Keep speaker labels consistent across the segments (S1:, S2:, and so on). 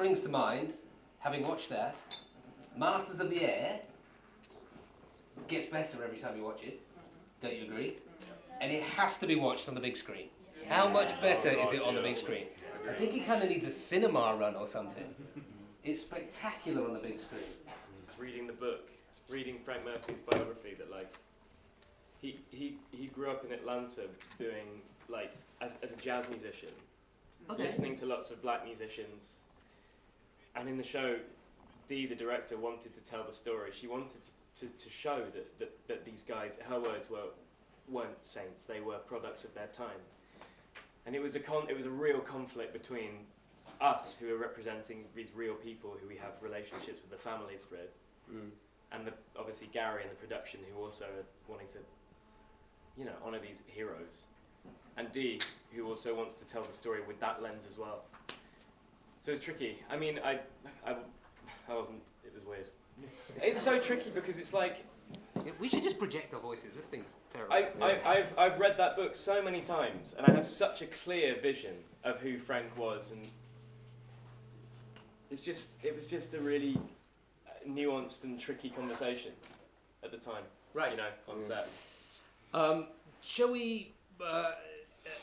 S1: springs to mind, having watched that, Masters of the Air gets better every time you watch it. Don't you agree? And it has to be watched on the big screen. How much better is it on the big screen? I think it kind of needs a cinema run or something. It's spectacular on the big screen.
S2: It's reading the book, reading Frank Murphy's biography that like he grew up in Atlanta doing like as a jazz musician, listening to lots of black musicians, and in the show, Dee, the director, wanted to tell the story. She wanted to show that these guys, her words weren't saints, they were products of their time. And it was a real conflict between us, who are representing these real people who we have relationships with, the families with, and obviously Gary and the production, who also are wanting to, honour these heroes. And Dee, who also wants to tell the story with that lens as well. So it's tricky. I mean, I wasn't, it was weird. It's so tricky because it's like...
S1: We should just project our voices. This thing's terrible.
S2: I've read that book so many times, and I have such a clear vision of who Frank was, and it was just a really nuanced and tricky conversation at the time.
S1: Right.
S2: On set.
S1: Shall we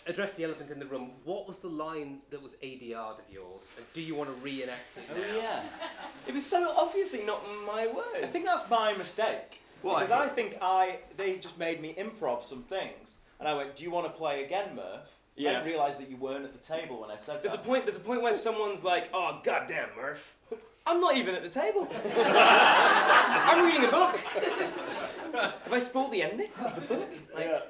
S1: address the elephant in the room? What was the line that was ADR'd of yours? And do you want to reenact it now?
S3: Oh yeah.
S2: It was so obviously not my words.
S3: I think that's my mistake.
S1: Why?
S3: Because I think they just made me improv some things, and I went, "Do you want to play again, Murph?"
S2: Yeah.
S3: I didn't realise that you weren't at the table when I said
S2: There's
S3: that.
S2: a point where someone's like, "Oh goddamn, Murph, I'm not even at the table. I'm reading a book. Have I spoiled the ending of the book?"
S3: Yeah.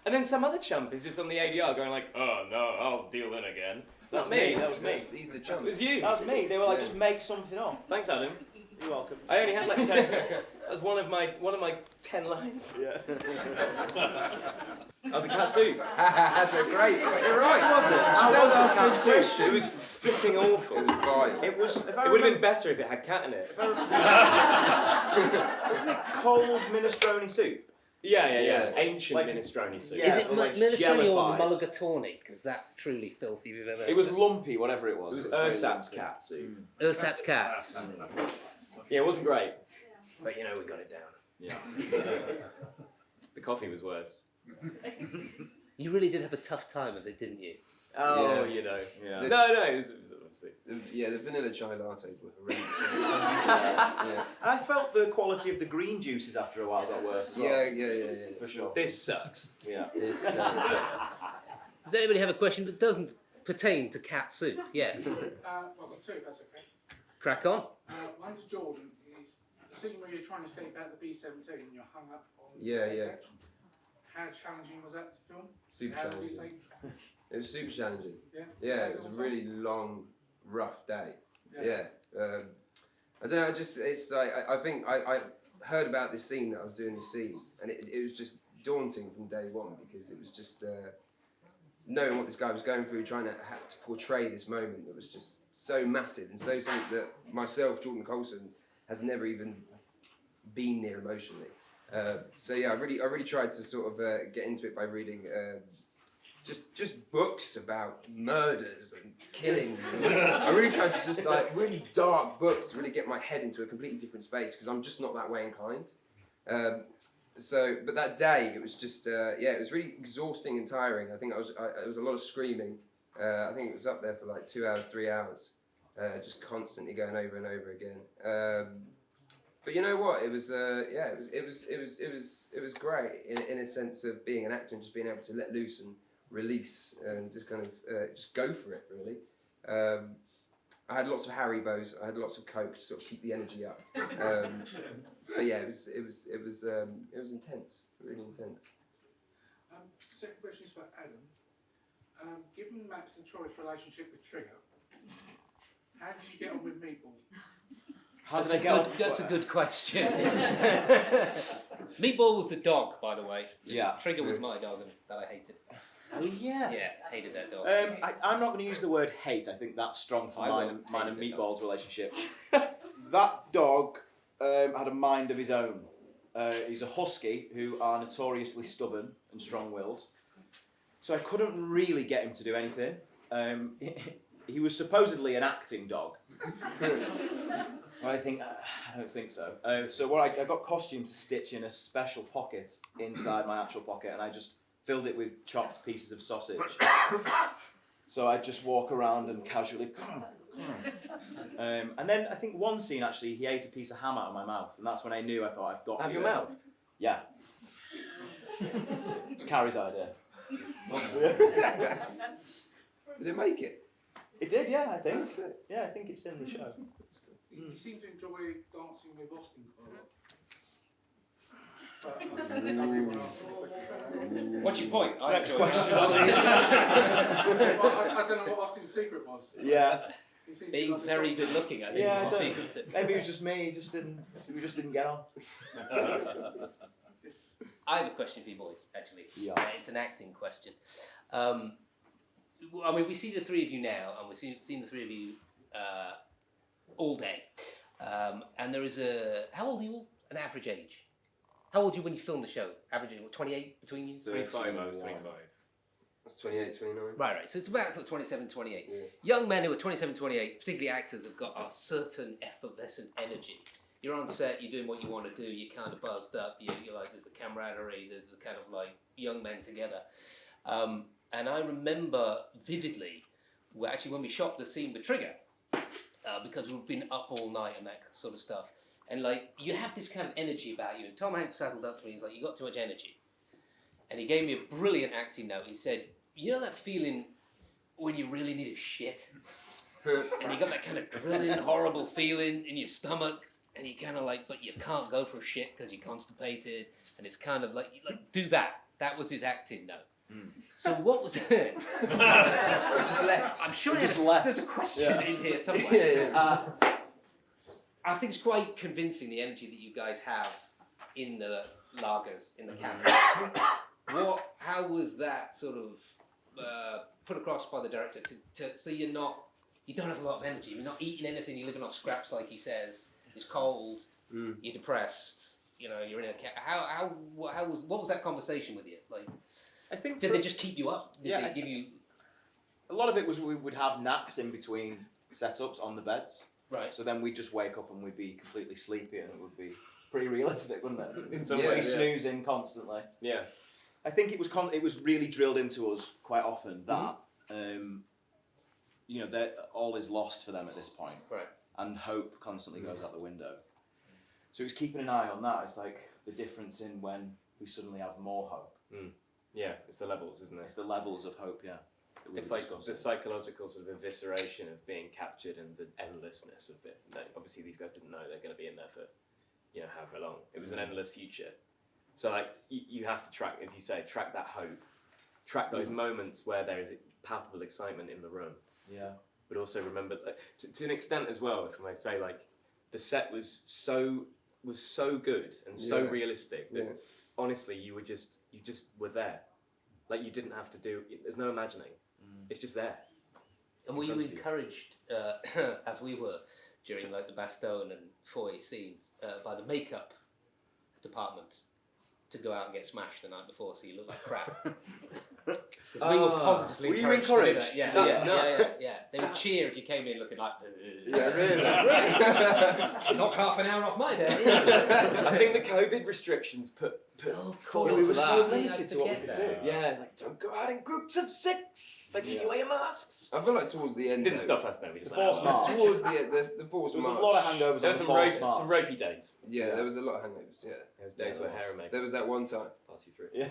S2: And then some other chump is just on the ADR going like, "Oh no, I'll deal in again."
S3: That's
S2: Not me.
S3: me. That was me.
S4: He's the chump.
S2: It was you.
S3: That was me. They were like, "Just make something up."
S2: Thanks, Adam.
S3: You're welcome.
S2: I only had like 10. That was one of my 10 lines.
S3: Yeah.
S2: Oh, the cat soup.
S4: That's a great. You're right.
S3: How was it?
S4: How
S3: How was
S4: was
S3: the
S4: that
S3: cat soup?
S4: question?
S2: It was flipping awful.
S4: It was vile.
S3: It was. If I
S2: It would have been
S3: remember,
S2: better if it had cat in it.
S3: wasn't it cold minestrone soup?
S2: Yeah.
S4: Yeah.
S2: Ancient
S3: Like-
S2: minestrone soup.
S3: Yeah,
S1: Is it
S3: but like
S1: minestrone or
S3: jellified.
S1: mulligatawny? Because that's truly filthy if you've ever...
S5: It was lumpy, whatever it
S2: It
S5: was.
S2: was
S5: very
S2: Ursat's
S5: lumpy.
S2: cat soup.
S1: Ursat's cats.
S2: Yeah, it wasn't great. But we got it down.
S5: Yeah.
S2: The coffee was worse.
S1: You really did have a tough time of it, didn't you?
S2: Oh,
S4: Yeah.
S5: Yeah.
S2: No, it was obviously.
S4: Yeah, the vanilla chai lattes were horrendous. Yeah.
S3: I felt the quality of the green juices after a while got worse as well.
S4: Yeah.
S3: For sure.
S2: This sucks.
S3: Yeah.
S1: Does anybody have a question that doesn't pertain to cat soup? Yes.
S6: Well, I've got two, if that's okay.
S1: Crack on.
S6: One's Jordan. Is the scene where you're trying to escape out the B-17 and you're hung up on
S4: Yeah.
S6: the How challenging was that to film?
S4: Super
S6: How long did it
S4: challenging.
S6: take?
S4: It was super challenging.
S6: Yeah.
S4: Yeah, it was a really long, rough day.
S6: Yeah.
S4: I don't know. It's like I think I heard about this scene that I was doing this scene, and it was just daunting from day one because it was just knowing what this guy was going through, trying to have to portray this moment that was just so massive and so something that myself, Jordan Coulson, has never even been near emotionally. So yeah, I really tried to sort of get into it by reading just books about murders and killings. I really tried to just like really dark books to really get my head into a completely different space because I'm just not that way inclined. But that day it was just it was really exhausting and tiring. I think it was a lot of screaming. I think it was up there for like 2 hours, 3 hours, just constantly going over and over again. But you know what? It was it was great in a sense of being an actor and just being able to let loose and release and just kind of just go for it really. I had lots of Haribos. I had lots of Coke to sort of keep the energy up. But yeah, it was intense, really intense.
S6: Second question is for Adam. Given Max and Troy's relationship with Trigger, how did you get on with Meatball?
S3: How did I get on?
S1: That's a good question. Meatball was the dog, by the way.
S5: Yeah.
S1: Trigger was my dog that I hated.
S3: Oh yeah.
S1: Yeah, hated that dog.
S3: I'm not going to use the word hate. I think that's strong for
S1: I
S3: mine
S1: will
S3: and
S1: hate the
S3: Meatball's relationship. That dog had a mind of his own. He's a husky who are notoriously stubborn and strong-willed. So I couldn't really get him to do anything. he was supposedly an acting dog. I don't think so. So what I got costume to stitch in a special pocket inside my actual pocket, and I just filled it with chopped pieces of sausage. So I'd just walk around and casually. And then I think one scene actually, he ate a piece of ham out of my mouth, and that's when I knew. I thought, I've got.
S2: Out of your mouth?
S3: Yeah. It's Carrie's idea.
S4: Did it make it?
S3: It did, yeah. I think.
S4: That's it.
S3: Yeah, I think it's in the show.
S6: You seem to enjoy dancing with Austin quite a lot.
S1: What's your point?
S3: Next question.
S6: Well, I don't know what Austin's secret was.
S3: Yeah.
S6: He seems to
S1: Being
S6: like the
S1: very
S6: dog.
S1: good looking, I think.
S3: Yeah,
S1: is the
S3: I
S1: secret to-
S3: Maybe it was just me. We just didn't get on.
S1: I have a question for you boys, actually.
S3: Yeah.
S1: It's an acting question. I mean, we see the three of you now, and we've seen the three of you all day. And there is how old are you all? An average age? How old are you when you film the show? Average age, what, 28 between you?
S2: 25, I was 25.
S4: That's 28, 29.
S1: Right. So it's about sort of 27, 28.
S4: Yeah.
S1: Young men who are 27, 28, particularly actors, have got a certain effervescent energy. You're on set, you're doing what you want to do, you're kind of buzzed up, you're like, there's the camaraderie, there's the kind of like young men together. And I remember vividly, when we shot the scene with Trigger, because we've been up all night and that sort of stuff, and like, you have this kind of energy about you, and Tom Hanks saddled up to me, he's like, you got too much energy. And he gave me a brilliant acting note. He said, you know that feeling when you really need a shit? And you got that kind of drilling, horrible feeling in your stomach, and you kind of like, but you can't go for a shit because you're constipated, and it's kind of like, do that. That was his acting note. So what was it?
S4: I just left.
S1: I'm sure
S3: Just left.
S1: there's a question
S3: Yeah.
S1: in here somewhere.
S4: Yeah.
S1: I think it's quite convincing, the energy that you guys have in the lagers, in the camera. How was that sort of put across by the director so you don't have a lot of energy, you're not eating anything, you're living off scraps like he says, it's cold, you're depressed, you're in a what was that conversation with you? Like,
S3: I think
S1: did they just keep you up? Did
S3: Yeah,
S1: they
S3: I
S1: give you
S3: a lot of it was we would have naps in between setups on the beds.
S1: right?
S3: So then we'd just wake up and we'd be completely sleepy, and it would be pretty realistic, wouldn't it?
S2: In some
S4: Yeah,
S3: We'd be
S2: ways,
S3: snoozing constantly.
S2: yeah.
S3: I think it was really drilled into us quite often that that all is lost for them at this point,
S1: Right.
S3: and hope constantly goes out the window. So it was keeping an eye on that. It's like the difference in when we suddenly have more hope.
S2: Yeah, it's the levels, isn't
S3: It's
S2: it?
S3: the levels of hope, yeah. that we
S2: It's
S3: were
S2: like
S3: discussing.
S2: the psychological sort of evisceration of being captured and the endlessness of it. Obviously, these guys didn't know they're going to be in there for, however long. It was an endless future. So, like, you have to track, as you say, track that hope, track those moments where there is palpable excitement in the room.
S3: Yeah.
S2: But also remember, to an extent as well, if I may say, like, the set was so good and so
S4: Yeah.
S2: realistic that
S4: Yeah.
S2: honestly, you just were there. Like, you didn't have to do. There's no imagining. It's just there.
S1: And were
S2: in
S1: you
S2: front of you.
S1: encouraged, as we were during like the Bastogne and Foy scenes, by the makeup department to go out and get smashed the night before so you look like crap? Because we were positively
S3: Were you
S1: encouraged? To do
S3: encouraged?
S1: that. Yeah,
S2: That's
S1: yeah,
S2: nuts.
S1: yeah. They would cheer if you came in looking like.
S4: Yeah, really.
S1: Knock half an hour off my day.
S2: I think the COVID restrictions put call
S3: we
S2: to
S3: were
S2: that.
S3: so limited to what we could do.
S2: Yeah, like, don't go out in groups of 6. Make sure you wear your masks.
S4: I feel like towards the end.
S2: Didn't
S4: though,
S2: stop us though. We just
S3: The
S2: went
S3: forced
S2: out.
S3: march.
S4: Towards the forced
S3: There was a
S4: march.
S3: lot of hangovers
S2: There
S3: on
S2: was
S3: the
S2: some,
S3: forced march.
S2: some ropey days.
S4: Yeah, there was a lot of hangovers. Yeah,
S2: There was days where
S4: there
S2: hair and
S4: was.
S2: makeup
S4: There was that one time.
S2: pass you through.
S3: Yeah.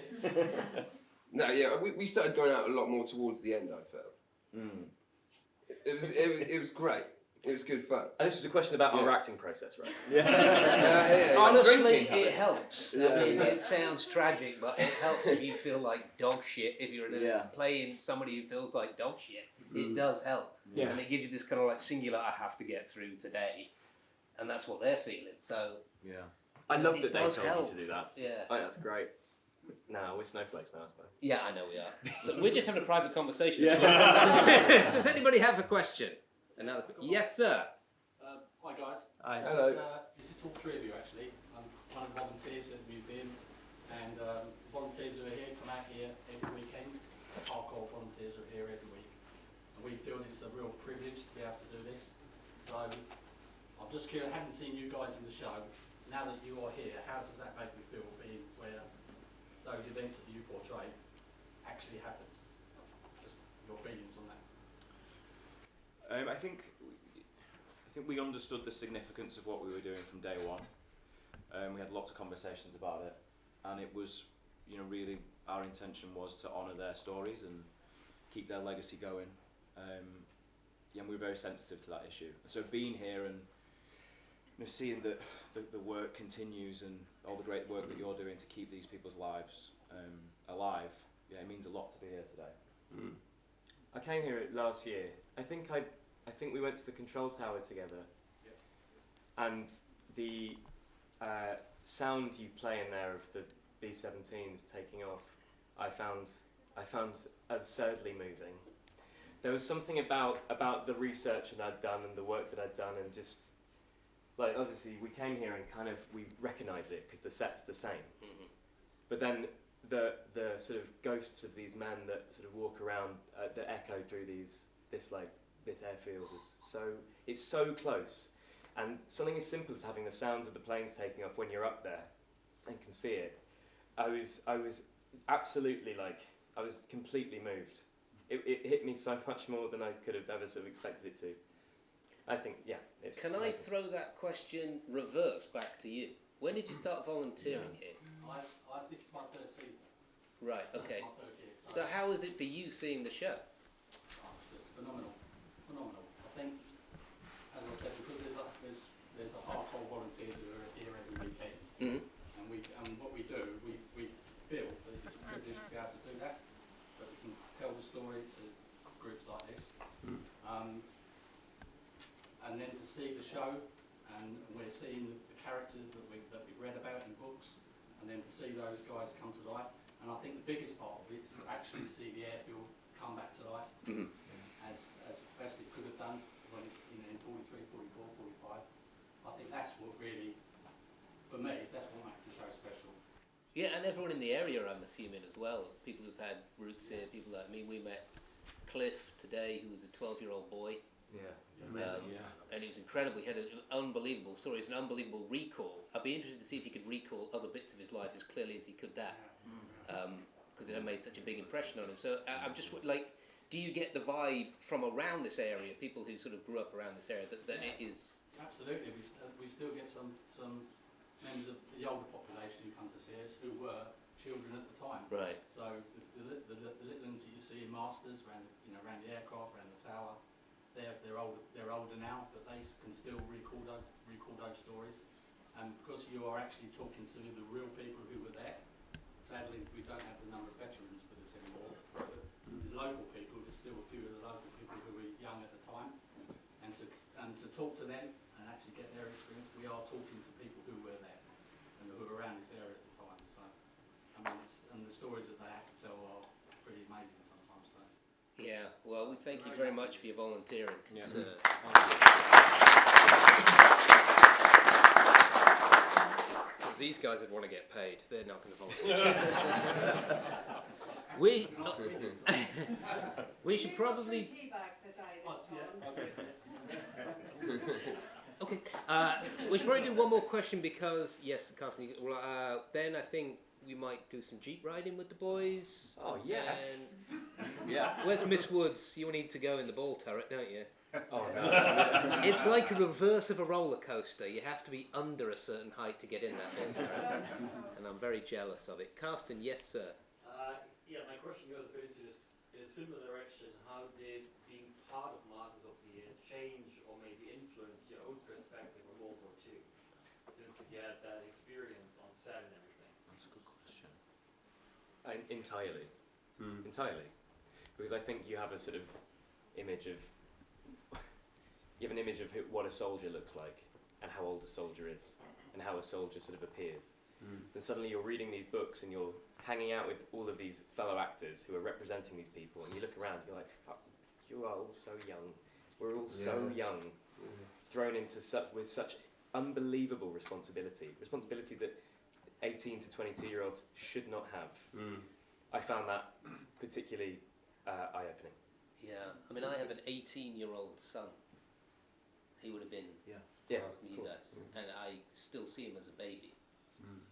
S4: No, yeah, we started going out a lot more towards the end. I felt it was great. It was good fun.
S2: And this was a question about our
S4: Yeah.
S2: acting process, right?
S3: Yeah.
S1: Honestly,
S3: drinking
S1: it
S3: habits.
S1: helps.
S3: Yeah.
S1: I mean, it sounds tragic, but it helps if you feel like dog shit. If you're playing somebody who feels like dog shit, it does help.
S2: Yeah.
S1: And it gives you this kind of like singular, I have to get through today. And that's what they're feeling. So,
S3: Yeah.
S2: I love
S1: It
S2: that they
S1: does
S2: told
S1: help.
S2: you to do that.
S1: yeah.
S2: I think that's great. No, we're snowflakes now, I suppose.
S1: Yeah, I know we are. So we're just having a private conversation.
S3: Yeah.
S1: Does anybody have a question? Another? Yes, sir.
S5: Hi guys.
S3: Hi.
S4: Hello.
S5: This is all 3 of you actually. I'm one of the volunteers at the museum, and volunteers who are here come out here every weekend. Hardcore volunteers are here every week. And we feel it's a real privilege to be able to do this. So I'm just curious, I haven't seen you guys in the show. Now that you are here, how does that make you feel, being where those events that you portray actually happen? Just your feelings on that.
S3: I think we understood the significance of what we were doing from day one. We had lots of conversations about it, and it was, really our intention was to honour their stories and keep their legacy going. And we were very sensitive to that issue. So being here and seeing that the work continues and all the great work that you're doing to keep these people's lives alive, it means a lot to be here today.
S2: I came here last year. I think we went to the control tower together, and the sound you play in there of the B-17s taking off, I found absurdly moving. There was something about the research that I'd done and the work that I'd done, and just like, obviously we came here and kind of we recognise it because the set's the same, but then the sort of ghosts of these men that sort of walk around that echo through this airfield it's so close, and something as simple as having the sounds of the planes taking off when you're up there and can see it. I was absolutely I was completely moved. It hit me so much more than I could have ever sort of expected it to. I think, it's
S1: Can I throw that question reverse back to you? When did you start volunteering here?
S5: This is my third season.
S1: Right, okay.
S5: My third year,
S1: So how is it for you seeing the show?
S5: It's just phenomenal. I think, as I said, because there's a heart of volunteers who are here every weekend, and what we do, we feel that it's a privilege to be able to do that. That we can tell the story to groups like this, and then to see the show, and we're seeing the characters that we read about in books, and then to see those guys come to life. And I think the biggest part of it is to actually see the airfield come back to life, as best it could have done when in 43, 44, 45. I think that's what really, for me, that's what makes the show special.
S1: Yeah, and everyone in the area, I'm assuming, as well. People who've had roots here, people like me. We met Cliff today, who was a 12-year-old boy. And he was incredible. He had an unbelievable story. It's an unbelievable recall. I'd be interested to see if he could recall other bits of his life as clearly as he could that. Because it had made such a big impression on him. So I'm just do you get the vibe from around this area, people who sort of grew up around this area, that it is...
S5: Absolutely. We still get some members of the older population who come to see us who were children at the time.
S1: Right.
S5: So the little ones that you see in Masters, around the aircraft, around the tower, they're older now, but they can still recall those stories. And because you are actually talking to the real people who were there, sadly we don't have the number of veterans with us anymore. But the local people, there's still a few of the local people who were young at the time, and to talk to them and actually get their experience, we are talking to people who were there and who were around this area at the time. So, and the stories that they have to tell are pretty amazing sometimes. So.
S1: Yeah, well, we thank you very much for your volunteering.
S3: Yeah.
S1: Because these guys would want to get paid. They're not going to volunteer. We should probably... Okay, we should probably do one more question because, yes, Coulson, then I think we might do some Jeep riding with the boys.
S3: Oh, yeah.
S1: And where's Miss Woods? You need to go in the ball turret, don't you?
S3: Oh, no.
S1: It's like a reverse of a roller coaster. You have to be under a certain height to get in that ball turret. And I'm very jealous of it. Carsten, yes, sir.
S7: My question goes a bit into in a similar direction. How did being part of Masters of the Air change or maybe influence your own perspective on World War II, since you had that experience on set and everything?
S3: That's a good question.
S2: Entirely. Entirely. Because I think you have a sort of image of what a soldier looks like and how old a soldier is and how a soldier sort of appears. Then suddenly you're reading these books and you're hanging out with all of these fellow actors who are representing these people, and you look around, you're like, fuck, you are all so young. We're all so young, thrown into with such unbelievable responsibility that 18 to 22-year-olds should not have. I found that particularly eye-opening.
S1: Yeah, I mean, I have an 18-year-old son. He would have been
S3: Yeah,
S1: you guys, and I still see him as a baby.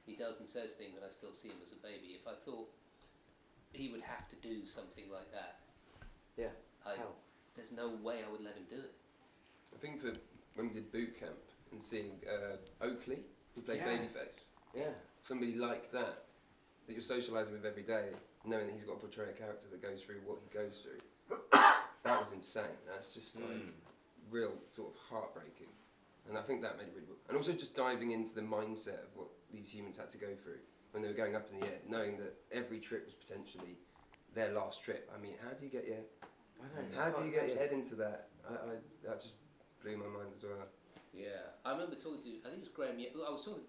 S1: He does and says things, and I still see him as a baby. If I thought he would have to do something like that, there's no way I would let him do it.
S4: I think for when we did boot camp and seeing Oakley, who played
S3: Yeah.
S4: Babyface, somebody like that you're socialising with every day, knowing that he's got to portray a character that goes through what he goes through, that was insane. That's just like real sort of heartbreaking. And I think that made it really good. And also just diving into the mindset of what these humans had to go through when they were going up in the air, knowing that every trip was potentially their last trip. I mean, how do you get your head into that? That just blew my mind as well.
S1: Yeah, I remember talking to, I think it was Graham, I was talking to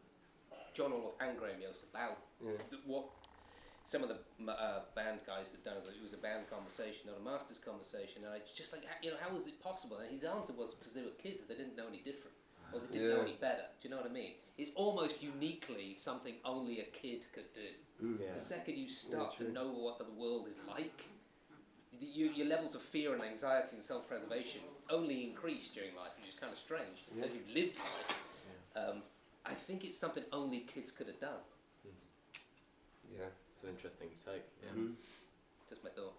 S1: John Orloff and Graham Yost about what some of the band guys had done. It was a band conversation, not a master's conversation, and I just like, how was it possible? And his answer was because they were kids, they didn't know any different, or they didn't know any better. Do you know what I mean? It's almost uniquely something only a kid could do. The second you start to know what the world is like, your levels of fear and anxiety and self-preservation only increase during life, which is kind of strange as you've lived life. I think it's something only kids could have done.
S2: Yeah, it's an interesting take. Yeah.
S1: Just my thought.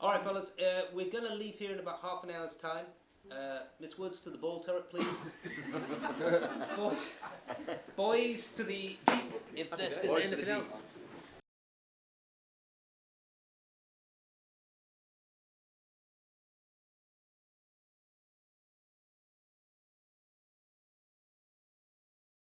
S1: All right, fellas, we're going to leave here in about half an hour's time. Miss Woods to the ball turret, please. Boys to the jeep. If there's anything else.